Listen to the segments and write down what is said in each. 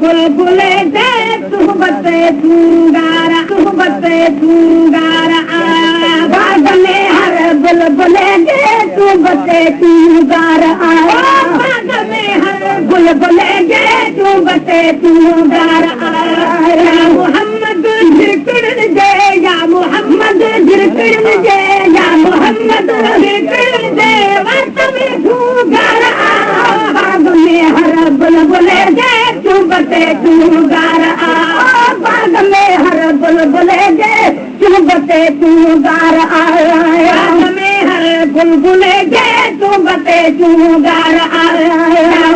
बुलबुले दे सुहबते दूंगारा बाग में हर बुलबुले दे सुहबते दूंगारा बाग में हर बुलबुले दे सुहबते दूंगारा मोहम्मद झिरकण दे या मोहम्मद झिरकण दे या मोहम्मद झिरकण दे वक्त में दूंगारा बाग में हर बुलबुले दे चुबते चुगारा बाग में हर बुलबुले दे चुबते चुगारा बाग में हर बुलबुले दे चुबते चुगारा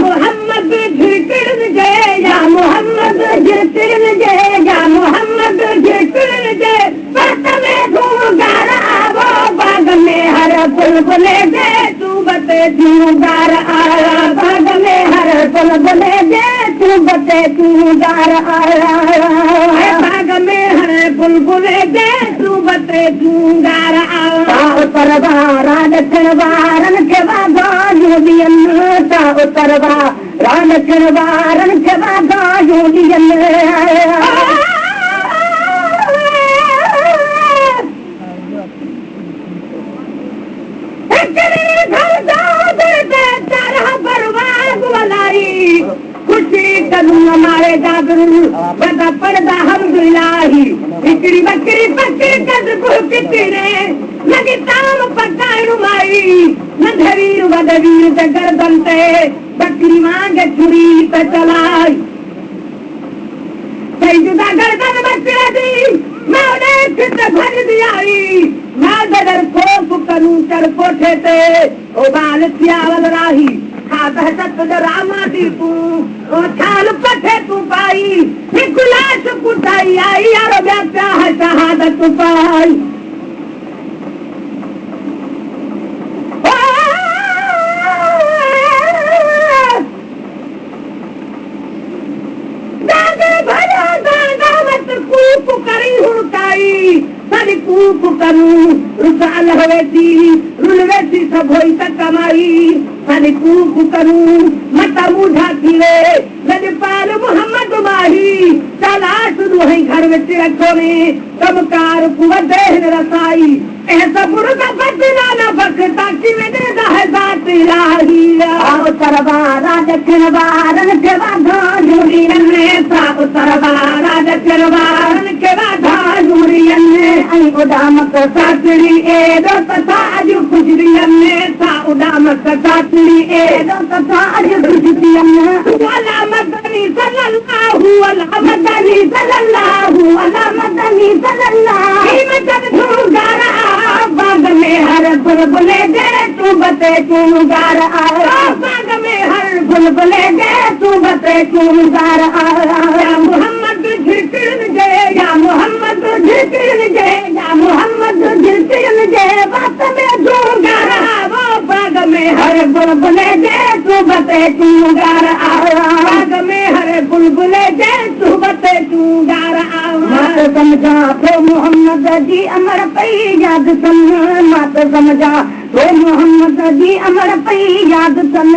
मोहम्मद झिरकण दे या मोहम्मद झिरकण दे या मोहम्मद झिरकण दे वक्त में दूंगारा वो बाग में हर बुलबुले दे चुबते चुगारा बाग में हर बुलबुले दे चुबते चुगारा बाग में हर बुलबुले दे चुबते चुगारा उतरवा दक्षिणवारन के बाजूलियन ता उतरवा दक्षिणवारन के बाजूलियन खुशी करूँ हमारे जागरू बता पड़ता हमदुल्लाही बिकरी बकरी पकड़ कद को कितने लगे ताम पकाणु माई न धवीर वदवीर जगर बनते बकरी मांगे छुरी त चलाई कई जुदा गर्दन बकरा दी मैं उन्हें चित्र भर दियाई मैं दर खोप करूँ चढ़ कोठे ते ओ बाल सियावल राही रामा दी तू छाल पठे तू पाई गुलाश कुटाई आई यार व्याप्या है शहादत पाई कूप करी हुड़काई सारी कूप करूं रुसाल हवेती रुलवेती सब होई त कमाई सारी कूप करूं मता मुझा थीवे लजपाल मोहम्मद माही तलाश दुहई घर में रखो में कमकार कुवदेहन रसाई ऐसा बुरदा बदला न बखता कि मेरे दहजात इलाही आओ तरवारा दक्षिणवारन के बाधा जुड़ियन सा तरवारा दक्षिणवारन के बाधा जुड़ियन आई उदामत सातरी ए दो तथा आज खुजरियन सा उदामत सातरी ए दो तथा आज खुजरियन वाला मदनी सल्लल्लाहु अला मदनी सल्लल्लाहु अला मदनी सल्लल्लाहु मदद दूंगारा बाग में हर बुलबुले दे तू बते चुगार बाग में हर बुलबुले दे तू बते चुगार मोहम्मद झिरकण दे या मोहम्मद झिरकण दे या मोहम्मद झिरकण दे बात में दूंगार वो बाग में हर बुलबुले दे तू बते चुगार बाग में हर बुलबुले दे तू बते चुगार मत समझा तो मोहम्मद जी अमर पई याद सन मत समझा तो मोहम्मद जी अमर पई याद सन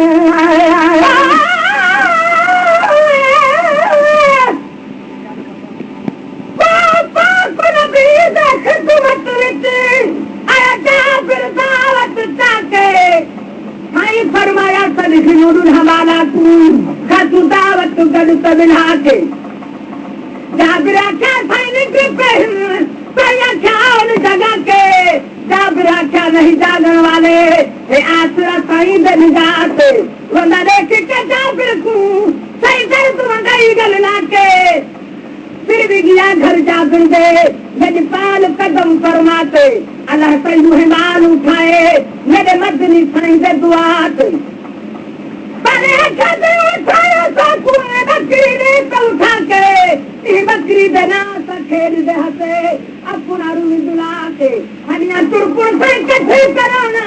फरमाया सदखिनुल हवाला तू खातू दावत गद तबिला के जाबरा क्या सैनिक पहन पया ख्याल जगा के जाबरा क्या नहीं जागन वाले हे आसरा सही दन जाते वंदा देख के जाबर को सही दर तू गई गलना के फिर भी गया घर जागन दे यजपाल कदम फरमाते अल्लाह सही मेहमान उठाए मेरे मदनी साईं दे दुआत परे कदे उठाया साकू बकरी ने उठा के बकरी देना खेल दे हसे अपना रूह दुला के हनिया तुरपुर से कथे कराना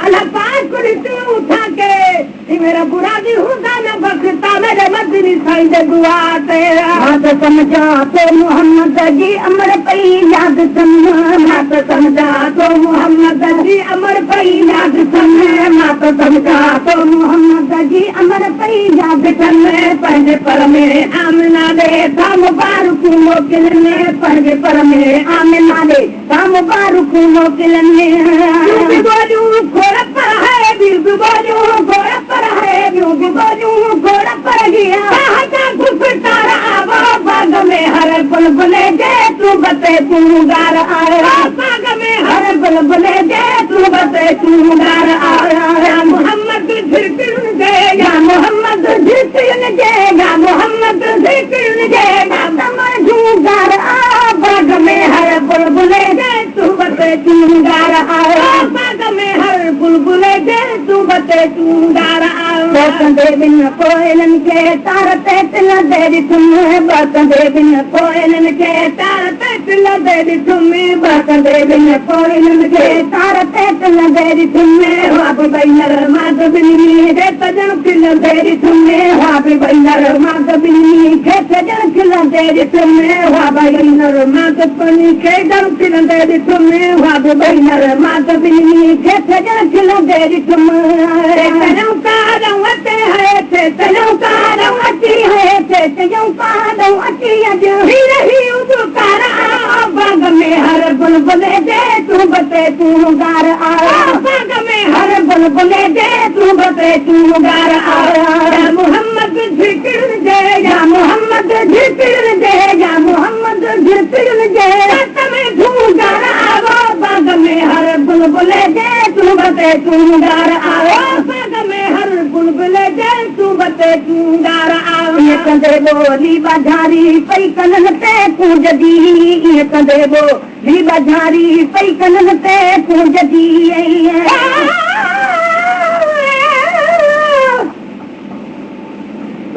अल्लाह पाक को रिते उठा के मेरा बुरा भी होगा न बखता मेरे मदनी साईं दे दुआ ते मत समझा तो मोहम्मद जी अमर पई याद सन मत समझा तो मोहम्मद जी अमर पई याद सन मत समझा तो मोहम्मद जी अमर पई याद पंहिंजे पर में आमिना ॾे था मुबारकूं मोकिलनि पंहिंजे पर में आमिना ॾे था मुबारकूं मोकिलनि घोड़ पर है घोड़ पर है घोड़ पर बाग में हर बुलबुले जे तूं बते तूं गार आया बाग में हर बुलबुले जे तूं बते तूं गार आया मोहम्मद झिरकियुनि जे या मोहम्मद झिरकियुनि जे या मोहम्मद झिरकियुनि जे कमर जूं गार आ बाग में हर बुलबुले जे तूं बते तूं गार आया बाग में हर बुलबुले जे तूं बते तूं गार आया कंदे बिन कोयलनि खे तार ते तिल दे ॾिठुमि कंदे बिन कोयलनि खे तार ते तिल दे ॾिठुमि कंदे बिन कोयलनि खे तार ते तिल दे ॾिठुमि वाब बैनर माग बिनी खे तजण खिल दे ॾिठुमि वाब बैनर माग बिनी खे तजण खिल दे ॾिठुमि वाब बैनर माग बिनी खे तजण खिल दे ॾिठुमि वाब बैनर माग बिनी खे तजण खिल दे ॾिठुमि तजण काॾों अचे है तजण काॾों अची है तजण काॾों अची अॼु ही रही उदकार बाग में हर बुलबुले जे तूं बते तूं गार आया बाग में हर बुलबुले जे तूं बते तूं गार आया मोहम्मद झिरकियुनि जे या मोहम्मद झिरकियुनि जे या मोहम्मद झिरकियुनि जे रत में तूं गार आया बाग में हर बुलबुले जे तूं बते तूं गार आया बाग में हर बुलबुले जे तूं बते तूं गार आया कंदे ॿोली बाज़ारी पई कननि ते पूंजदी ईअं कंदे ॿोली बाज़ारी पई कननि ते पूंजदी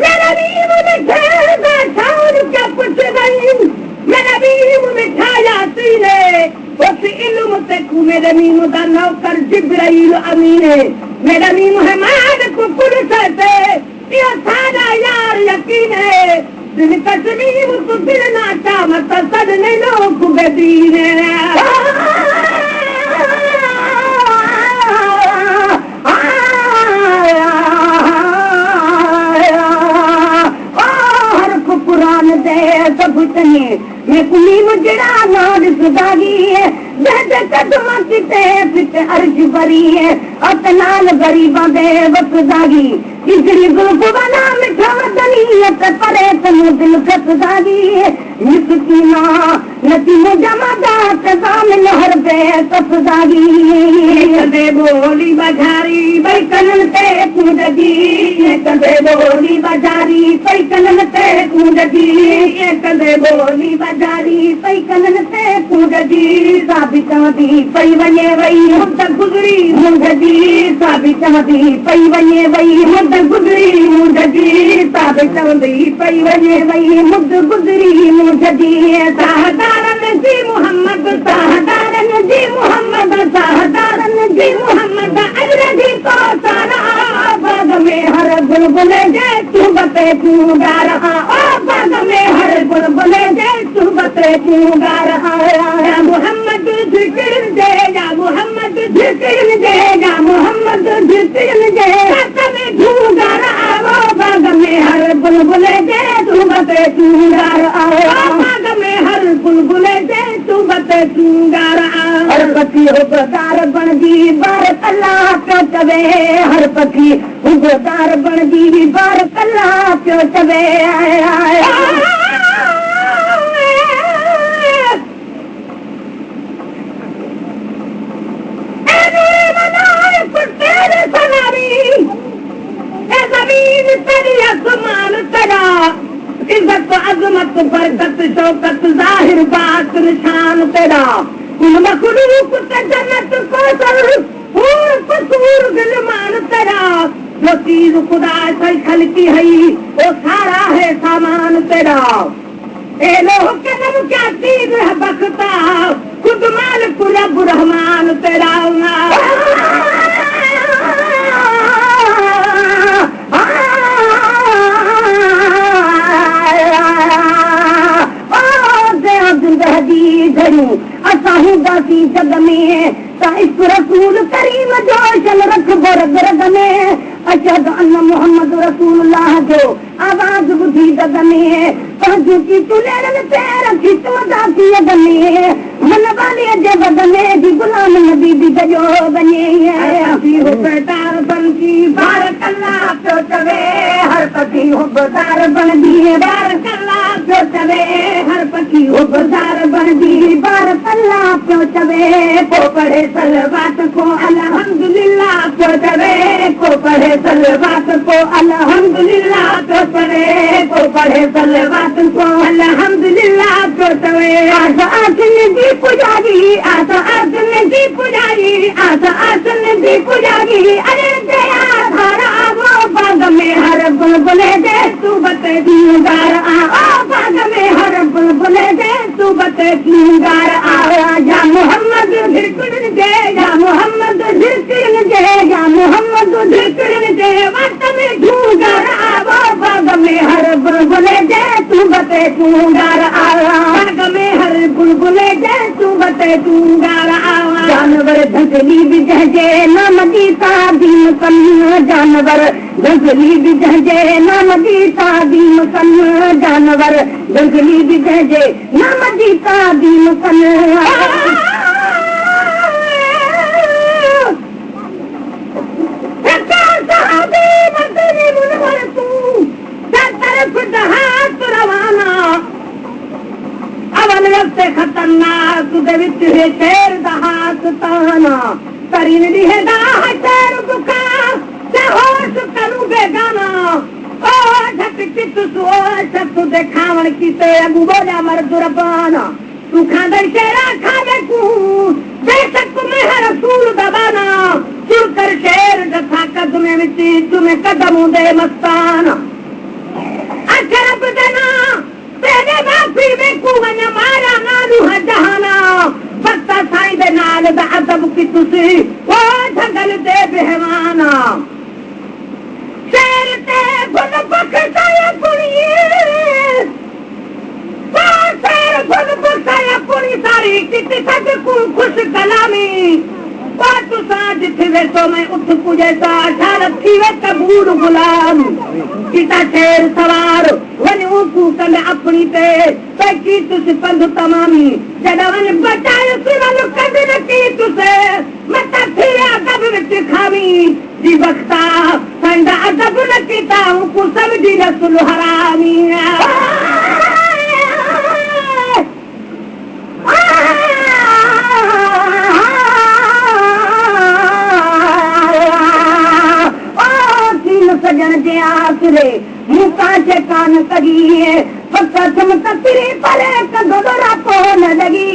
मेरा नीम बैठा क्या पुछदई मेरा नीम मिठाया सीने उस इल्म ते को मेरे नीम दा नौकर जिब्राइल अमीन मेरा नीम है मालिक कुल से ये सारा यार यकीन है दिल तस्मीम तो दिल नाचा मत सदने लोग गदीन कुरान दे सब तने मैं कुली मुजरा नाद सुदागी है जद कदम किते फिट अर्ज भरी है अतनाल गरीबा दे वसदागी इजरी गुलबना मिठा दनीयत परे तनु दिल कसदागी मिसकीना नती जमादात सामने हर बे सफदागी कदे बोली बाजारी बैकनन ते पूंजदी कदे बोली बाजारी बैकनन ते पूंजदी कदे बोली बाजारी बैकनन ते पूंजदी साबिता दी पई वने वई मुद गुजरी मुंजदी साबिता दी पई वने वई मुद गुजरी मुंजदी साबिता दी पई वने वई मुद गुजरी मुंजदी साहदारन जी मोहम्मद साहदारन जी मोहम्मद साहदारन जी मोहम्मद अजरदी को सारा बाग में हर बुलबुले जे तू बते तू गा रहा ओ बाग में हर बुलबुले जे तू बते तू गा रहा मोहम्मद झिरकियुनि जे या मोहम्मद झिरकियुनि जे या मोहम्मद झिरकियुनि जे रत में तू गा रहा बाग में हर बुलबुले जे तू बते तू गा रहा बाग में हर बुलबुले जे तू बते तू गा रहा हर पखी हुबदार बनदी बार कला पियो चवे हर पखी हुबदार बनदी बार कला पियो चवे जमीन तेरी आसमान तेरा इज्जत अजमत बरकत शौकत जाहिर बात निशान तेरा कुल मखलूक ते जन्नत कौसर हूर कसूर गिलमान तेरा जो चीज खुदा से खलकी है वो सारा है सामान तेरा ए लोह के नम क्या चीज है बख्ता खुद मालिक रब रहमान तेरा जग में रसूल करीम जो शल रख रग में अशहदु अन्न मोहम्मद रसूलुल्लाह जो आवाज़ ॿुधी दग में पंहिंजूं चुलेरनि पैर खिचमदा थी अॻ में मन वालीअ जे बदने जी गुलाम नबी बि गॼो वञे हुबदार बणजी बार कलाक पियो चवे हर पखी हुबदार बणजी बार कलाक पियो चवे हर पखी हुबदार बणजी बार कलाक पियो चवे को पढ़े सलवात को अल्हम्दुलिल्लाह पियो चवे को पढ़े सलवात को अल्हम्दुलिल्लाह पियो चवे को पढ़े सलवात को अल्हम्दुलिल्लाह पियो चवे आसन जी पुजारी आसन जी पुजारी आसन जी पुजारी अरे दया धारा वो बाग में हर बुलबुले दे तू बते दीदार आ बाग में हर बुलबुले दे तू बते दीदार आ या मोहम्मद झिरकण दे या मोहम्मद झिरकण दे या मोहम्मद झिरकण दे वक्त में ढूंढर आ वो बाग में हर बुलबुले दे तू बते दीदार आ बाग में हर बुलबुले दे तू बते दीदार आ जानवर धंधली बिजहे नाम दी तादीम कन जानवर धंधली बिजहे नाम दी तादीम कन जानवर धंधली बिजहे नाम दी तादीम कन खतरनाक शेर दहात ताना करीन लिहेदा शेर बुका होश करूं बेगाना ओ झट चित सो सब देखावण की ते अगु बोला मर्द रबाना तू खांदे शेरा खांदे तू बेशक में हर रसूल दबाना चुर कर शेर दथा कदमे विच तुम्हें कदम दे मस्ताना अशरफ देना तेरे बापी में कुवन मारा नालू है जहाना बत्ता साईं दे नाल दा अदब की तुसी ओ झगल दे बेहवाना शेर ते गुल बखताया पुणिए शेर गुल बखताया पुणी सारी किती सद को खुश कलामी तू साज थी वेसो में उठ कुजे सा शारत थी वे कबूल गुलाम किता शेर सवार वन ऊकू कंद अपनी ते पैकी तुस पंध तमामी जड़ा वन बचाए सुरल कद न की तुसे मता थिया कब विच खावी जी बख्ता संदा अदब न कीता ऊकू समझी रसूल हरामी सजन जे आसरे मुका से कान करिए पक्का चमका तिरे परे कदोरा को न लगी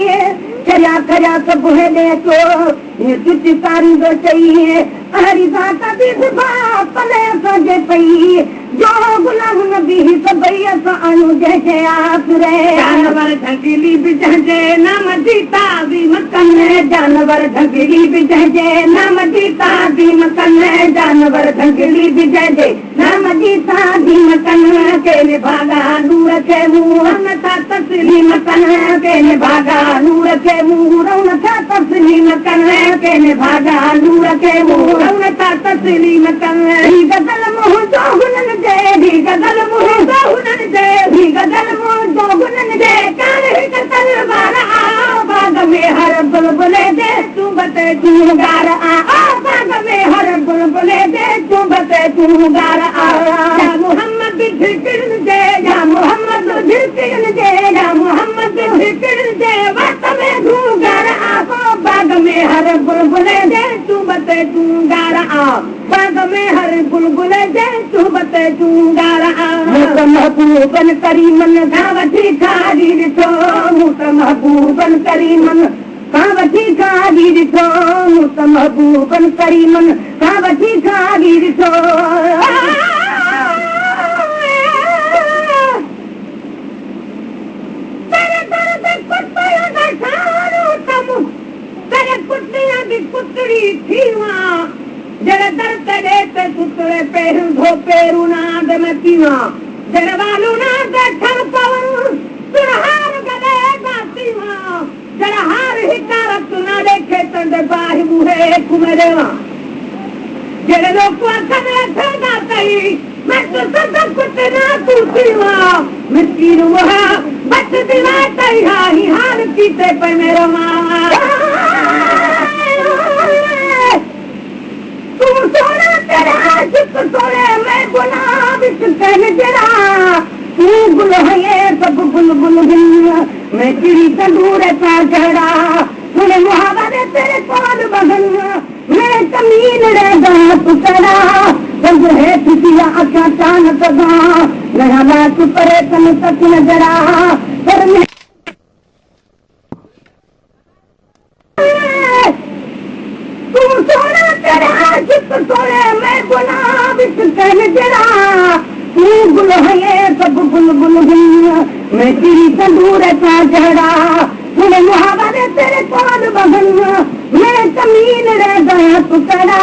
चरिया खरिया सब है दे तो ये तुझ सारी दो चाहिए हरी जात भी पले सजे पई जो गुलाम नबी सबई अस अनु जैसे आसरे जानवर ढंगली बिजहे नाम जीता भी मकन जानवर ढंगली बिजहे नाम जीता भी मकन जानवर ढंगली बिजहे नाम जीता भी मकन के ने भागा नूर के मुंह न था तस्लीम कन के ने भागा नूर के मुंह न था तस्लीम कन के ने भागा नूर के मुंह न था तस्लीम कन ही गदल मुंह जो गुनन दे ही गदल मुंह जो गुनन दे ही गदल मुंह जो गुनन दे कान ही तलवार आ बाग में हर बुलबुले दे तू बते तू गार आ बाग में हर बुलबुले दे तू बते तू गार आ या मोहम्मद झिरकण दे या मोहम्मद झिरकण दे या मोहम्मद झिरकण दे वक्त में तू गार आ बाग में हर बुलबुले दे तू बते तू गार आ बाग में हर बुलबुले दे तू बते तू गार आ महबूबन करीमन धावती खारी ॾिठो मूं त महबूबन करीमन कावती खारी ॾिठो मूं त महबूबन करीमन कावती खारी ॾिठो कुतड़ी थी जड़ दर ते कुतड़े पेरू धो पेरू नाद में पीवा जड़ वालू नाद ठर पवन सुरहार गले गातीवा जड़ हार हिकारत ना देखे तंदे बाहि मुहे कुमरेवा जेड़े लोग आखने थेगा कई मैं तो सब कुछ ना तू सिवा मिस्कीन वहा बच दिला तई हाही हाल कीते पे मेरा मां तू सोना तेरा आशिक सोने मैं गुलाब कहने जरा तू गुल है ये सब बुलबुल मैं चिड़ी तंदूर सा चढ़ा तूने मुहावरे तेरे कौन बगन मैं कमीन रहेगा तू करा जब है तुझिया अच्छा चान सदा नया बात परे तन तक नजरा पर मैं तू सोना तेरा आशिक सोने मैं गुलाब कहने जरा तू गुल है ये सब बुलबुल मैं चिड़ी तंदूर सा चढ़ा तूने मुहावरे तेरे कौन बगन मैं कमीन रह गया तू करा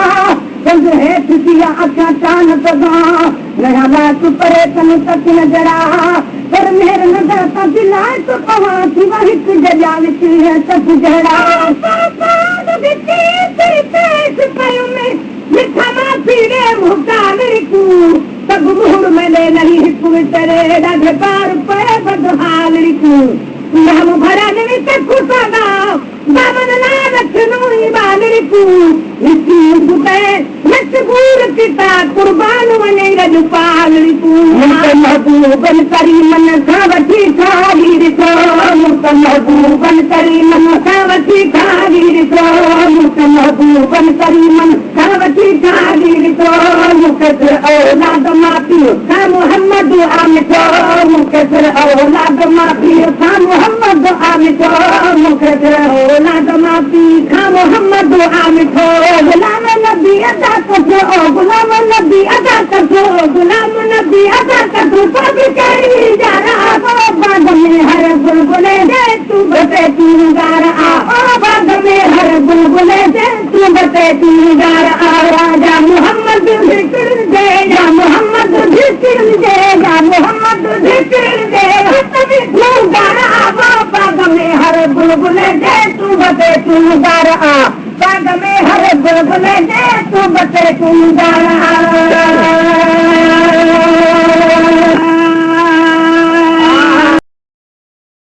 जब है तुझिया अच्छा चान सदा नया बात परे तन तक नजरा पर मेरे नजर का दिलाए तो कहाँ थी वही तुझे जावती है सब जड़ा मिठा माँ पीड़े मुक्ता मेरी कू सब मुहूर मैंने नहीं हिकू तेरे राधे पार पे बदहाल रिकू हम भरा नहीं तक खुशादा बामन ना रखनो ही बालरी कू इसी बुते मशगूर पिता कुर्बान वने रज पालरी कू महबूबन करी मन सावठी खाली रिसो महबूबन करी मन सावठी खाली रिसो महबूबन करी मन सावठी खाली रिसो मुकद्दर औलाद मापी का मोहम्मद आमितो मुकद्दर औलाद मापी का मोहम्मद आमितो मुकद्दर औलाद मापी का मोहम्मद आमितो गुलाम नबी अदा करो गुलाम नबी अदा करो गुलाम नबी अदा करो सब करी जा रहा बाग में हर बुलबुले दे तू बते तू गार आ बाग में हर बुलबुले दे तू बते तू गार आ राजा मोहम्मद जिक्र दे या मोहम्मद जिक्र दे या मोहम्मद जिक्र दे तू गार आ बाग में हर बुलबुले दे तू बते तू गार आ बाग में हर बुलबुले दे तू बते तू गार आ